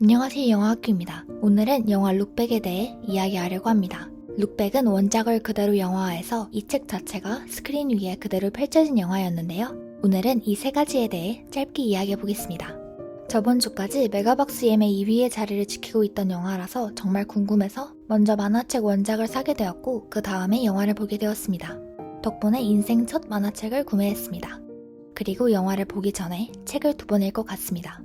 안녕하세요, 영화학교입니다. 오늘은 영화 룩백에 대해 이야기하려고 합니다. 룩백은 원작을 그대로 영화화해서 이 책 자체가 스크린 위에 그대로 펼쳐진 영화였는데요. 오늘은 이 세 가지에 대해 짧게 이야기해보겠습니다. 저번 주까지 메가박스 예매 2위의 자리를 지키고 있던 영화라서 정말 궁금해서 먼저 만화책 원작을 사게 되었고 그 다음에 영화를 보게 되었습니다. 덕분에 인생 첫 만화책을 구매했습니다. 그리고 영화를 보기 전에 책을 2번 읽고 갔습니다.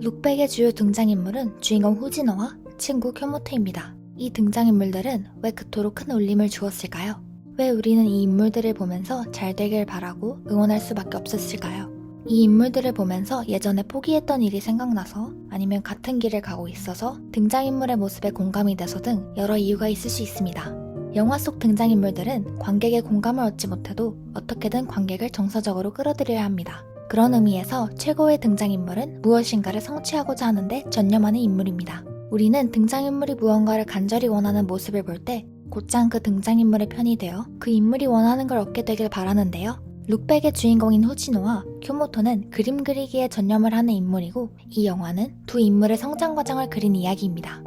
룩백의 주요 등장인물은 주인공 후지노와 친구 쿄모토입니다. 이 등장인물들은 왜 그토록 큰 울림을 주었을까요? 왜 우리는 이 인물들을 보면서 잘 되길 바라고 응원할 수밖에 없었을까요? 이 인물들을 보면서 예전에 포기했던 일이 생각나서 아니면 같은 길을 가고 있어서 등장인물의 모습에 공감이 돼서 등 여러 이유가 있을 수 있습니다. 영화 속 등장인물들은 관객의 공감을 얻지 못해도 어떻게든 관객을 정서적으로 끌어들여야 합니다. 그런 의미에서 최고의 등장인물은 무엇인가를 성취하고자 하는데 전념하는 인물입니다. 우리는 등장인물이 무언가를 간절히 원하는 모습을 볼 때 곧장 그 등장인물의 편이 되어 그 인물이 원하는 걸 얻게 되길 바라는데요. 룩백의 주인공인 후지노와 쿄모토는 그림 그리기에 전념을 하는 인물이고 이 영화는 두 인물의 성장 과정을 그린 이야기입니다.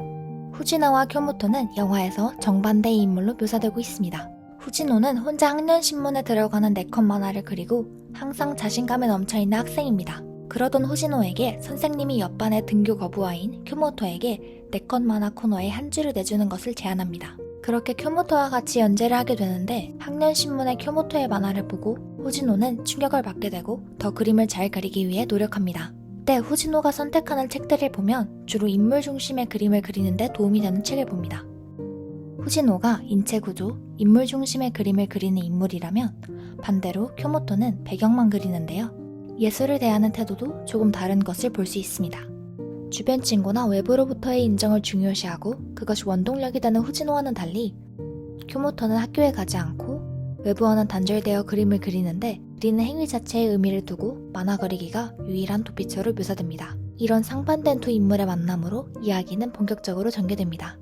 후지노와 쿄모토는 영화에서 정반대의 인물로 묘사되고 있습니다. 후지노는 혼자 학년신문에 들어가는 네컷 만화를 그리고 항상 자신감에 넘쳐있는 학생입니다. 그러던 후지노에게 선생님이 옆반의 등교 거부아인 쿄모토에게 네컷 만화 코너에 한 줄을 내주는 것을 제안합니다. 그렇게 쿄모토와 같이 연재를 하게 되는데 학년신문의 쿄모토의 만화를 보고 후지노는 충격을 받게 되고 더 그림을 잘 그리기 위해 노력합니다. 그때 후지노가 선택하는 책들을 보면 주로 인물 중심의 그림을 그리는데 도움이 되는 책을 봅니다. 후지노가 인체 구조, 인물 중심의 그림을 그리는 인물이라면 반대로 쿄모토는 배경만 그리는데요. 예술을 대하는 태도도 조금 다른 것을 볼 수 있습니다. 주변 친구나 외부로부터의 인정을 중요시하고 그것이 원동력이 되는 후지노와는 달리 쿄모토는 학교에 가지 않고 외부와는 단절되어 그림을 그리는데 그리는 행위 자체에 의미를 두고 만화 그리기가 유일한 도피처로 묘사됩니다. 이런 상반된 두 인물의 만남으로 이야기는 본격적으로 전개됩니다.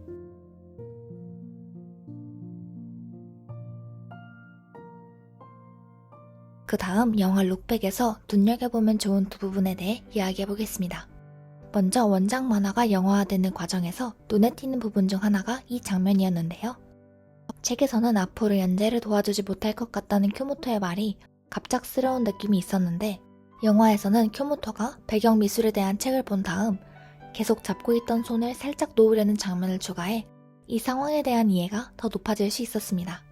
그 다음 영화 룩백에서 눈여겨보면 좋은 두 부분에 대해 이야기해보겠습니다. 먼저 원작 만화가 영화화되는 과정에서 눈에 띄는 부분 중 하나가 이 장면이었는데요. 책에서는 앞으로 연재를 도와주지 못할 것 같다는 쿄모토의 말이 갑작스러운 느낌이 있었는데 영화에서는 쿄모토가 배경 미술에 대한 책을 본 다음 계속 잡고 있던 손을 살짝 놓으려는 장면을 추가해 이 상황에 대한 이해가 더 높아질 수 있었습니다.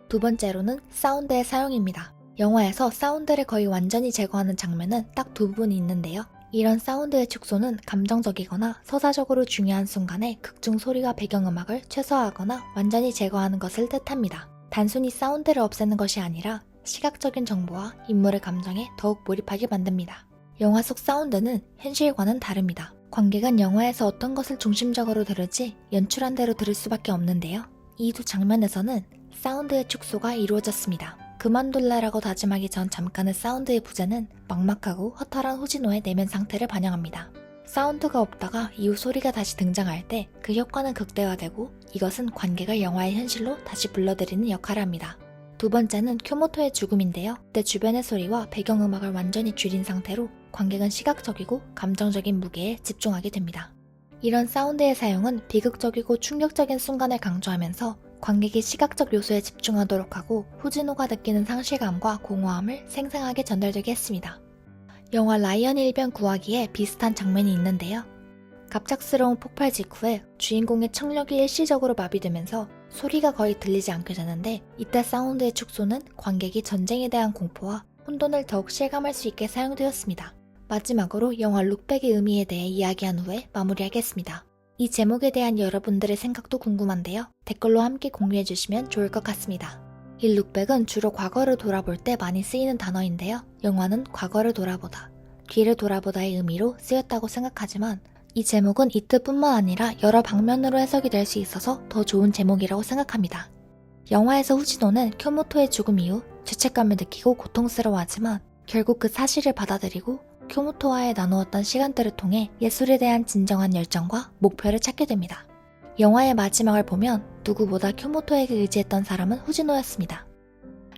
두 번째로는 사운드의 사용입니다. 영화에서 사운드를 거의 완전히 제거하는 장면은 딱 두 부분이 있는데요. 이런 사운드의 축소는 감정적이거나 서사적으로 중요한 순간에 극중 소리와 배경음악을 최소화하거나 완전히 제거하는 것을 뜻합니다. 단순히 사운드를 없애는 것이 아니라 시각적인 정보와 인물의 감정에 더욱 몰입하게 만듭니다. 영화 속 사운드는 현실과는 다릅니다. 관객은 영화에서 어떤 것을 중심적으로 들을지 연출한 대로 들을 수밖에 없는데요. 이 두 장면에서는 사운드의 축소가 이루어졌습니다. 그만둘래라고 다짐하기 전 잠깐의 사운드의 부재는 막막하고 허탈한 후지노의 내면 상태를 반영합니다. 사운드가 없다가 이후 소리가 다시 등장할 때 그 효과는 극대화되고 이것은 관객을 영화의 현실로 다시 불러들이는 역할을 합니다. 두 번째는 쿄모토의 죽음인데요. 그때 주변의 소리와 배경음악을 완전히 줄인 상태로 관객은 시각적이고 감정적인 무게에 집중하게 됩니다. 이런 사운드의 사용은 비극적이고 충격적인 순간을 강조하면서 관객이 시각적 요소에 집중하도록 하고 후지노가 느끼는 상실감과 공허함을 생생하게 전달되게 했습니다. 영화 라이언 일병 구하기에 비슷한 장면이 있는데요. 갑작스러운 폭발 직후에 주인공의 청력이 일시적으로 마비되면서 소리가 거의 들리지 않게 되는데 이때 사운드의 축소는 관객이 전쟁에 대한 공포와 혼돈을 더욱 실감할 수 있게 사용되었습니다. 마지막으로 영화 룩백의 의미에 대해 이야기한 후에 마무리하겠습니다. 이 제목에 대한 여러분들의 생각도 궁금한데요. 댓글로 함께 공유해주시면 좋을 것 같습니다. 이 룩백은 주로 과거를 돌아볼 때 많이 쓰이는 단어인데요. 영화는 과거를 돌아보다, 뒤를 돌아보다의 의미로 쓰였다고 생각하지만 이 제목은 이 뜻뿐만 아니라 여러 방면으로 해석이 될 수 있어서 더 좋은 제목이라고 생각합니다. 영화에서 후지노는 쿄모토의 죽음 이후 죄책감을 느끼고 고통스러워하지만 결국 그 사실을 받아들이고 쿄모토와의 나누었던 시간들을 통해 예술에 대한 진정한 열정과 목표를 찾게 됩니다. 영화의 마지막을 보면 누구보다 쿄모토에게 의지했던 사람은 후지노였습니다.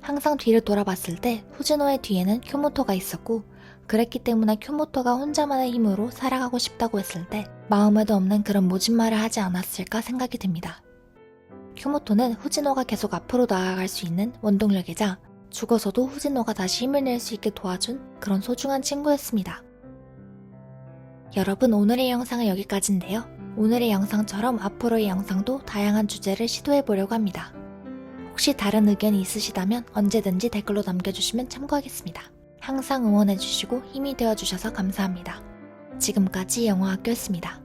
항상 뒤를 돌아봤을 때 후지노의 뒤에는 쿄모토가 있었고 그랬기 때문에 쿄모토가 혼자만의 힘으로 살아가고 싶다고 했을 때 마음에도 없는 그런 모진 말을 하지 않았을까 생각이 듭니다. 쿄모토는 후지노가 계속 앞으로 나아갈 수 있는 원동력이자 죽어서도 후지노가 다시 힘을 낼 수 있게 도와준 그런 소중한 친구였습니다. 여러분, 오늘의 영상은 여기까지인데요. 오늘의 영상처럼 앞으로의 영상도 다양한 주제를 시도해보려고 합니다. 혹시 다른 의견이 있으시다면 언제든지 댓글로 남겨주시면 참고하겠습니다. 항상 응원해주시고 힘이 되어주셔서 감사합니다. 지금까지 영화학교였습니다.